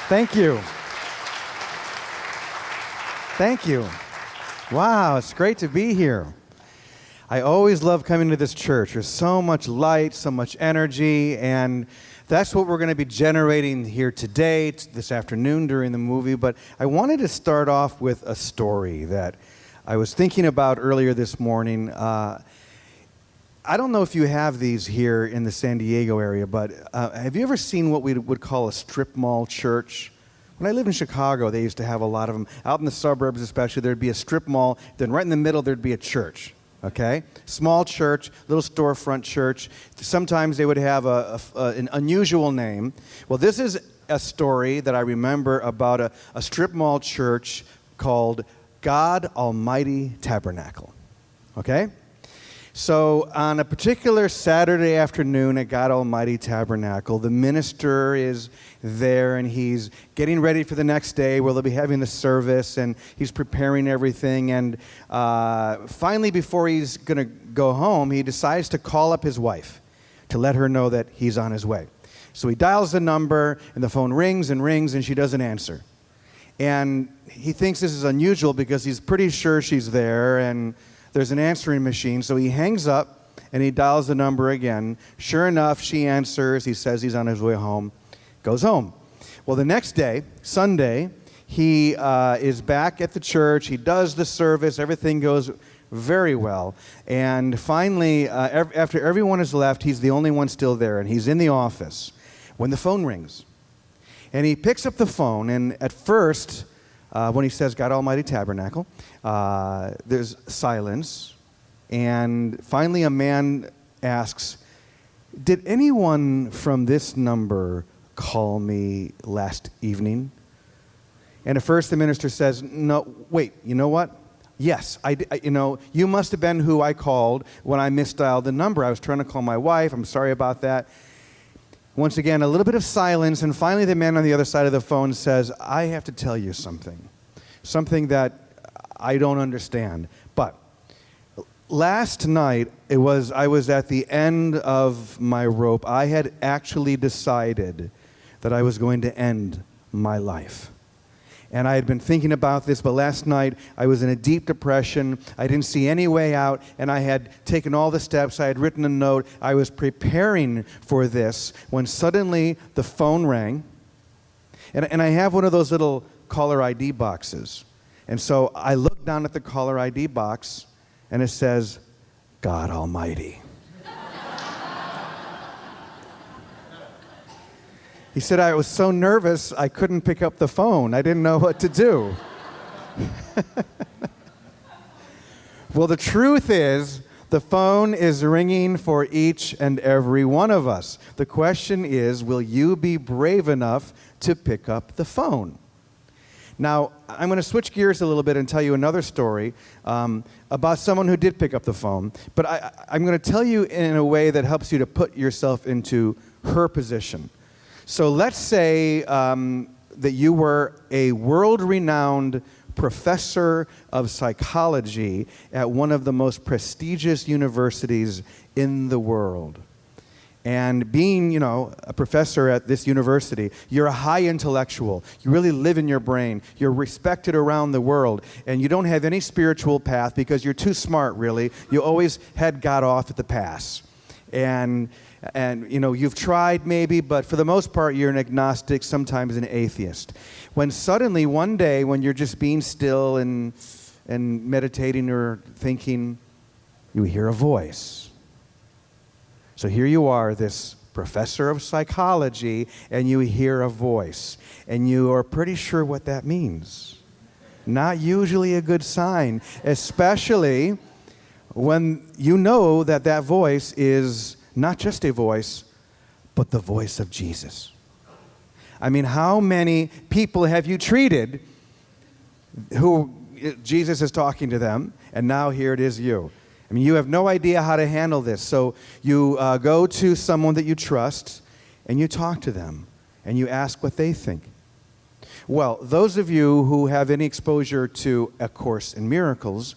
Thank you. Thank you. Wow, it's great to be here. I always love coming to this church. There's so much light, so much energy, and that's what we're going to be generating here today, this afternoon during the movie. But I wanted to start off with a story that I was thinking about earlier this morning. I don't know if you have these here in the San Diego area, but have you ever seen what we would call a strip mall church? When I lived in Chicago, they used to have a lot of them. Out in the suburbs especially, there'd be a strip mall. Then right in the middle, there'd be a church. Okay? Small church, little storefront church. Sometimes they would have an unusual name. Well, this is a story that I remember about a strip mall church called God Almighty Tabernacle. Okay? So on a particular Saturday afternoon at God Almighty Tabernacle, the minister is there and he's getting ready for the next day where they'll be having the service, and he's preparing everything. And finally, before he's going to go home, he decides to call up his wife to let her know that he's on his way. So he dials the number, and the phone rings, and she doesn't answer. And he thinks this is unusual because he's pretty sure she's there, and there's an answering machine. So he hangs up and he dials the number again. Sure enough, she answers. He says he's on his way home, goes home. Well, the next day, Sunday, he is back at the church. He does the service. Everything goes very well. And finally, after everyone has left, he's the only one still there, and he's in the office when the phone rings. And he picks up the phone, and at first, when he says God Almighty Tabernacle, there's silence. And finally a man asks, "Did anyone from this number call me last evening?" And at first the minister says, "No, wait, you know what? Yes, you must have been who I called when I misdialed the number. I was trying to call my wife. I'm sorry about that." Once again, a little bit of silence, and finally the man on the other side of the phone says, "I have to tell you something that I don't understand. But last night, I was at the end of my rope. I had actually decided that I was going to end my life. And I had been thinking about this, but last night I was in a deep depression. I didn't see any way out, and I had taken all the steps. I had written a note. I was preparing for this when suddenly the phone rang. And I have one of those little caller ID boxes. And so I look down at the caller ID box, and it says, God Almighty." He said, "I was so nervous, I couldn't pick up the phone. I didn't know what to do." Well, the truth is, the phone is ringing for each and every one of us. The question is, will you be brave enough to pick up the phone? Now, I'm going to switch gears a little bit and tell you another story about someone who did pick up the phone. But I'm going to tell you in a way that helps you to put yourself into her position. So let's say that you were a world-renowned professor of psychology at one of the most prestigious universities in the world. And being, a professor at this university, you're a high intellectual. You really live in your brain. You're respected around the world. And you don't have any spiritual path because you're too smart, really. You always had got off at the pass. And you've tried maybe, but for the most part, you're an agnostic, sometimes an atheist. When suddenly, one day, when you're just being still and meditating or thinking, you hear a voice. So here you are, this professor of psychology, and you hear a voice, and you are pretty sure what that means. Not usually a good sign, especially when you know that voice is not just a voice, but the voice of Jesus. I mean, how many people have you treated who Jesus is talking to them, and now here it is you? I mean, you have no idea how to handle this. So you go to someone that you trust, and you talk to them, and you ask what they think. Well, those of you who have any exposure to A Course in Miracles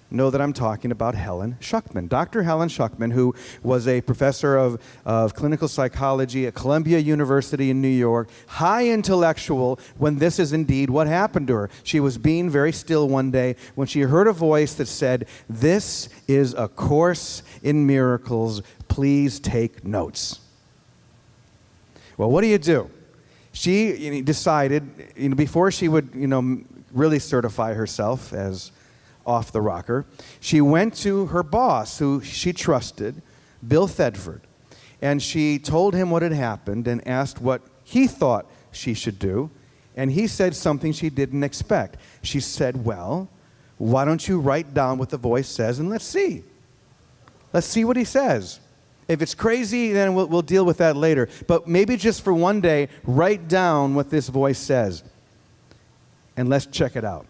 know that I'm talking about Helen Schucman. Dr. Helen Schucman, who was a professor of clinical psychology at Columbia University in New York, high intellectual, when this is indeed what happened to her. She was being very still one day when she heard a voice that said, "This is a course in miracles. Please take notes." Well, what do? She decided, before she would, really certify herself as off the rocker, she went to her boss, who she trusted, Bill Thedford, and she told him what had happened and asked what he thought she should do, and he said something she didn't expect. She said, "Well, why don't you write down what the voice says and let's see. Let's see what he says. If it's crazy, then we'll deal with that later. But maybe just for one day, write down what this voice says, and let's check it out."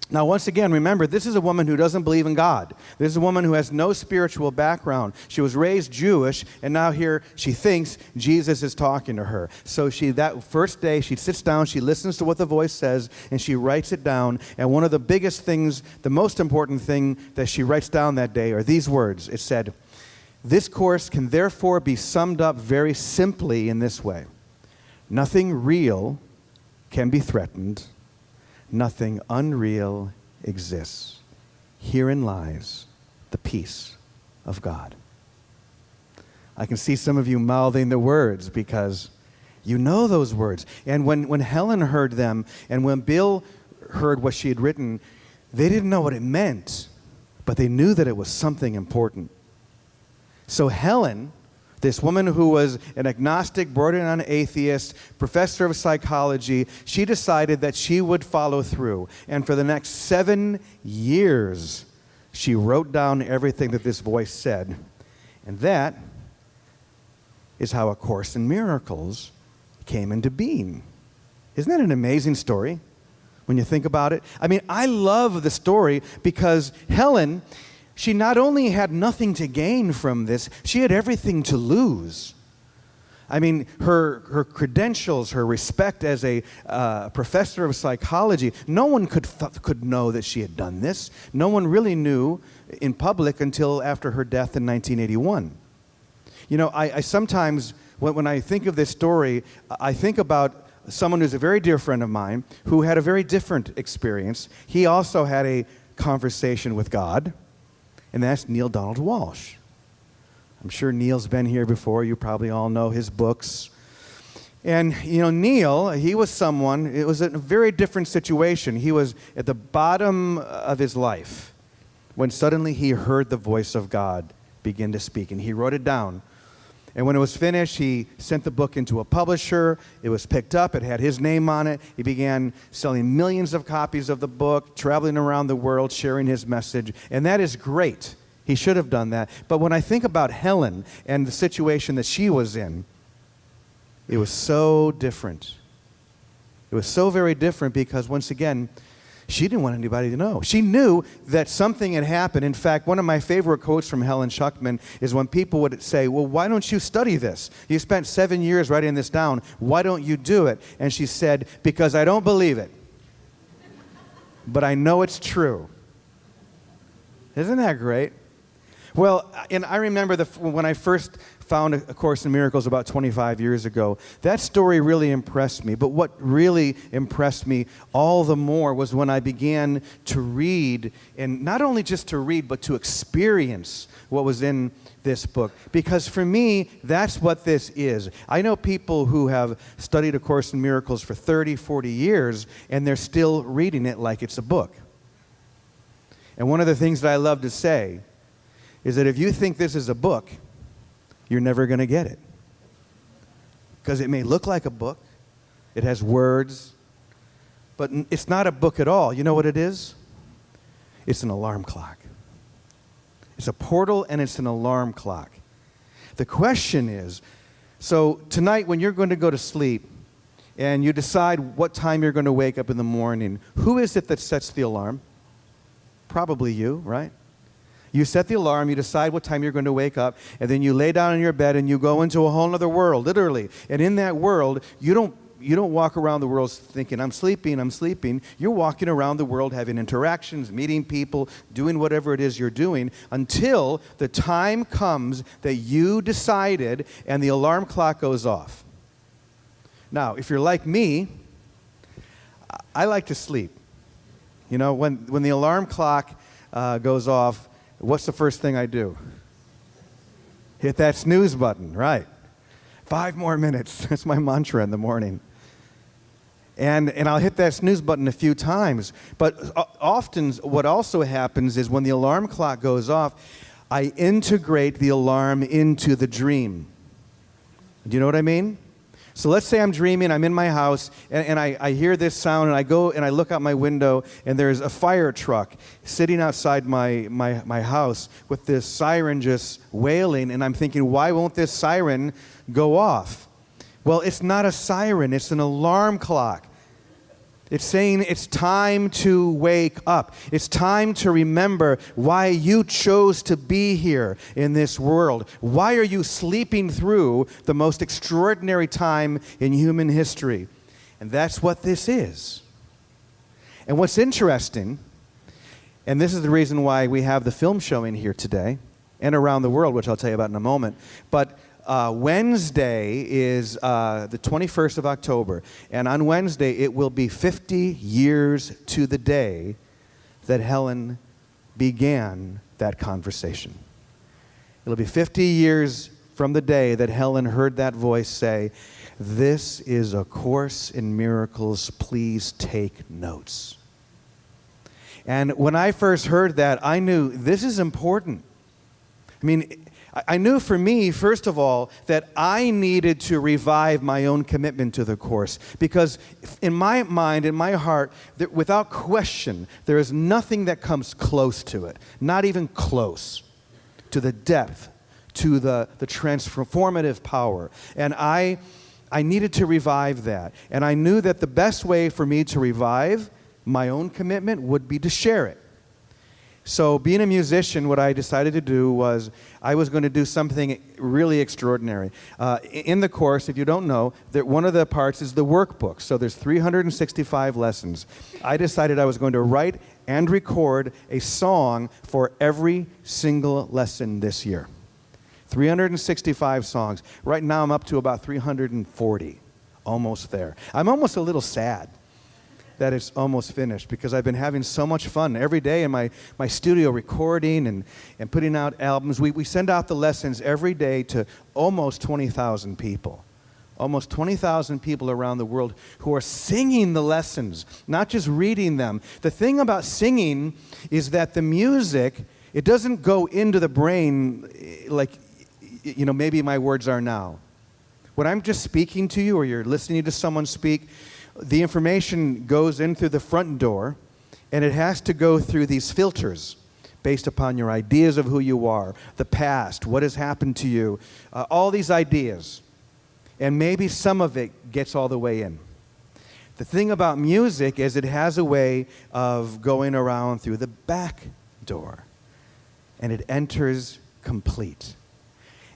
Now, once again, remember, this is a woman who doesn't believe in God. This is a woman who has no spiritual background. She was raised Jewish, and now here she thinks Jesus is talking to her. So that first day, she sits down, she listens to what the voice says, and she writes it down. And one of the biggest things, the most important thing that she writes down that day are these words. It said, "This course can therefore be summed up very simply in this way. Nothing real can be threatened. Nothing unreal exists. Herein lies the peace of God." I can see some of you mouthing the words because you know those words. And when Helen heard them and when Bill heard what she had written, they didn't know what it meant, but they knew that it was something important. So Helen, this woman who was an agnostic, bordering on atheist, professor of psychology, she decided that she would follow through. And for the next 7 years, she wrote down everything that this voice said. And that is how A Course in Miracles came into being. Isn't that an amazing story when you think about it? I mean, I love the story because Helen, she not only had nothing to gain from this, she had everything to lose. I mean, her credentials, her respect as a professor of psychology, no one could know that she had done this. No one really knew in public until after her death in 1981. I sometimes, when I think of this story, I think about someone who's a very dear friend of mine who had a very different experience. He also had a conversation with God. And that's Neil Donald Walsh. I'm sure Neil's been here before. You probably all know his books. And, Neil, he was someone, it was a very different situation. He was at the bottom of his life when suddenly he heard the voice of God begin to speak. And he wrote it down. And when it was finished, he sent the book into a publisher. It was picked up. It had his name on it. He began selling millions of copies of the book, traveling around the world, sharing his message. And that is great. He should have done that. But when I think about Helen and the situation that she was in, it was so different. It was so very different because, once again, she didn't want anybody to know. She knew that something had happened. In fact, one of my favorite quotes from Helen Schucman is when people would say, "Well, why don't you study this? You spent 7 years writing this down. Why don't you do it?" And she said, "Because I don't believe it. But I know it's true." Isn't that great? Well, and I remember when I first found A Course in Miracles about 25 years ago, that story really impressed me. But what really impressed me all the more was when I began to read, and not only just to read, but to experience what was in this book. Because for me, that's what this is. I know people who have studied A Course in Miracles for 30, 40 years, and they're still reading it like it's a book. And one of the things that I love to say is that if you think this is a book, you're never going to get it. Because it may look like a book. It has words. But it's not a book at all. You know what it is? It's an alarm clock. It's a portal and it's an alarm clock. The question is, so tonight when you're going to go to sleep and you decide what time you're going to wake up in the morning, who is it that sets the alarm? Probably you, right? You set the alarm, you decide what time you're going to wake up, and then you lay down in your bed and you go into a whole other world, literally. And in that world, you you don't walk around the world thinking, I'm sleeping, I'm sleeping. You're walking around the world having interactions, meeting people, doing whatever it is you're doing until the time comes that you decided and the alarm clock goes off. Now, if you're like me, I like to sleep. You know, when the alarm clock goes off, what's the first thing I do? Hit that snooze button, right? 5 more minutes. That's my mantra in the morning. And I'll hit that snooze button a few times. But often what also happens is when the alarm clock goes off, I integrate the alarm into the dream. Do you know what I mean? So let's say I'm dreaming, I'm in my house, and I hear this sound, and I go and I look out my window, and there's a fire truck sitting outside my house with this siren just wailing, and I'm thinking, why won't this siren go off? Well, it's not a siren, it's an alarm clock. It's saying it's time to wake up. It's time to remember why you chose to be here in this world. Why are you sleeping through the most extraordinary time in human history? And that's what this is. And what's interesting, and this is the reason why we have the film showing here today and around the world, which I'll tell you about in a moment, but Wednesday is the 21st of October, and on Wednesday it will be 50 years to the day that Helen began that conversation. It'll be 50 years from the day that Helen heard that voice say, "This is a Course in Miracles, please take notes." And when I first heard that, I knew this is important. I mean, I knew for me, first of all, that I needed to revive my own commitment to the Course. Because in my mind, in my heart, without question, there is nothing that comes close to it. Not even close to the depth, to the transformative power. And I needed to revive that. And I knew that the best way for me to revive my own commitment would be to share it. So being a musician, what I decided to do was I was going to do something really extraordinary. In the course, if you don't know, that one of the parts is the workbook. So there's 365 lessons. I decided I was going to write and record a song for every single lesson this year. 365 songs. Right now I'm up to about 340, almost there. I'm almost a little sad that it's almost finished because I've been having so much fun every day in my studio recording and putting out albums. We send out the lessons every day to almost 20,000 people. Almost 20,000 people around the world who are singing the lessons, not just reading them. The thing about singing is that the music, it doesn't go into the brain like, you know, maybe my words are now. When I'm just speaking to you or you're listening to someone speak, the information goes in through the front door, and it has to go through these filters based upon your ideas of who you are, the past, what has happened to you, all these ideas. And maybe some of it gets all the way in. The thing about music is it has a way of going around through the back door, and it enters complete.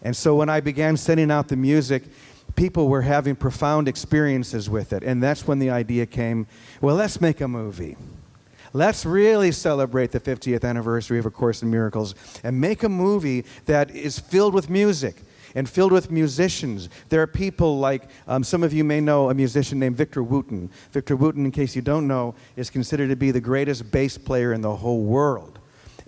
And so when I began sending out the music, people were having profound experiences with it. And that's when the idea came, well, let's make a movie. Let's really celebrate the 50th anniversary of A Course in Miracles and make a movie that is filled with music and filled with musicians. There are people like, some of you may know a musician named Victor Wooten. Victor Wooten, in case you don't know, is considered to be the greatest bass player in the whole world.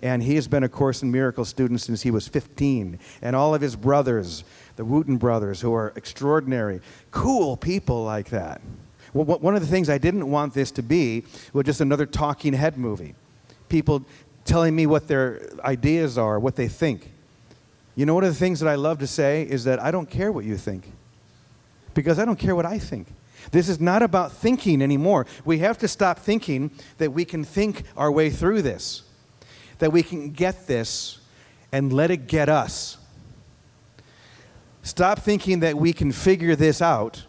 And he has been a Course in Miracles student since he was 15. And all of his brothers, the Wooten brothers, who are extraordinary, cool people like that. Well, one of the things I didn't want this to be was just another talking head movie. People telling me what their ideas are, what they think. You know, one of the things that I love to say is that I don't care what you think, because I don't care what I think. This is not about thinking anymore. We have to stop thinking that we can think our way through this, that we can get this and let it get us. Stop thinking that we can figure this out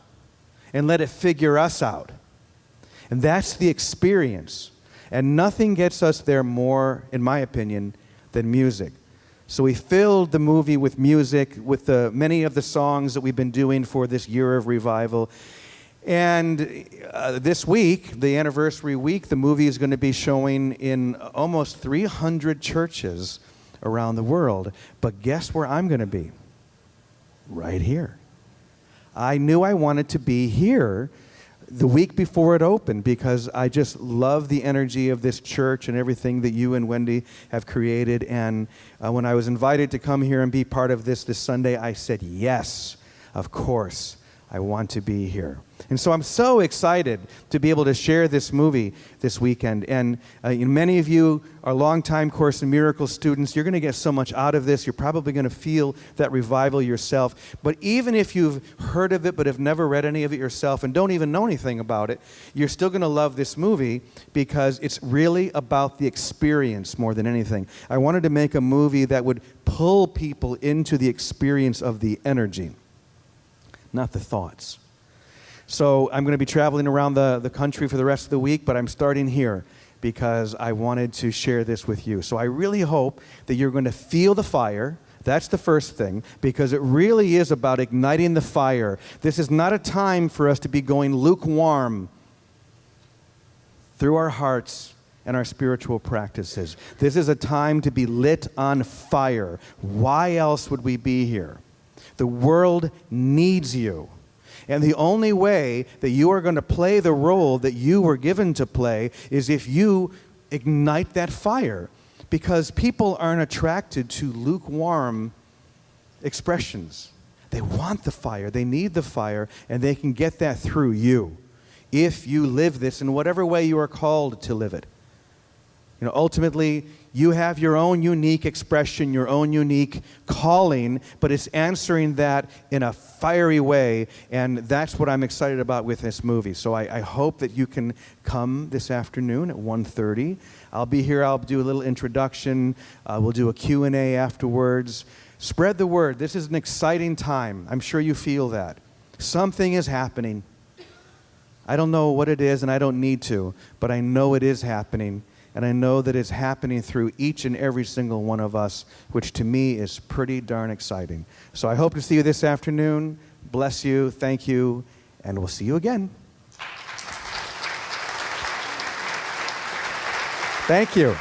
and let it figure us out. And that's the experience. And nothing gets us there more, in my opinion, than music. So we filled the movie with music, with many of the songs that we've been doing for this year of revival. And this week, the anniversary week, the movie is going to be showing in almost 300 churches around the world. But guess where I'm going to be? Right here. I knew I wanted to be here the week before it opened because I just love the energy of this church and everything that you and Wendy have created. And when I was invited to come here and be part of this Sunday, I said, yes, of course, I want to be here. And so I'm so excited to be able to share this movie this weekend. And many of you are longtime Course in Miracles students. You're going to get so much out of this. You're probably going to feel that revival yourself. But even if you've heard of it but have never read any of it yourself and don't even know anything about it, you're still going to love this movie because it's really about the experience more than anything. I wanted to make a movie that would pull people into the experience of the energy, not the thoughts. So I'm going to be traveling around the country for the rest of the week, but I'm starting here because I wanted to share this with you. So I really hope that you're going to feel the fire. That's the first thing, because it really is about igniting the fire. This is not a time for us to be going lukewarm through our hearts and our spiritual practices. This is a time to be lit on fire. Why else would we be here? The world needs you. And the only way that you are going to play the role that you were given to play is if you ignite that fire. Because people aren't attracted to lukewarm expressions. They want the fire, they need the fire, and they can get that through you if you live this in whatever way you are called to live it. Ultimately, you have your own unique expression, your own unique calling, but it's answering that in a fiery way, and that's what I'm excited about with this movie. So I hope that you can come this afternoon at 1:30. I'll be here. I'll do a little introduction. We'll do a Q&A afterwards. Spread the word. This is an exciting time. I'm sure you feel that. Something is happening. I don't know what it is, and I don't need to, but I know it is happening. And I know that it's happening through each and every single one of us, which to me is pretty darn exciting. So I hope to see you this afternoon. Bless you. Thank you. And we'll see you again. Thank you.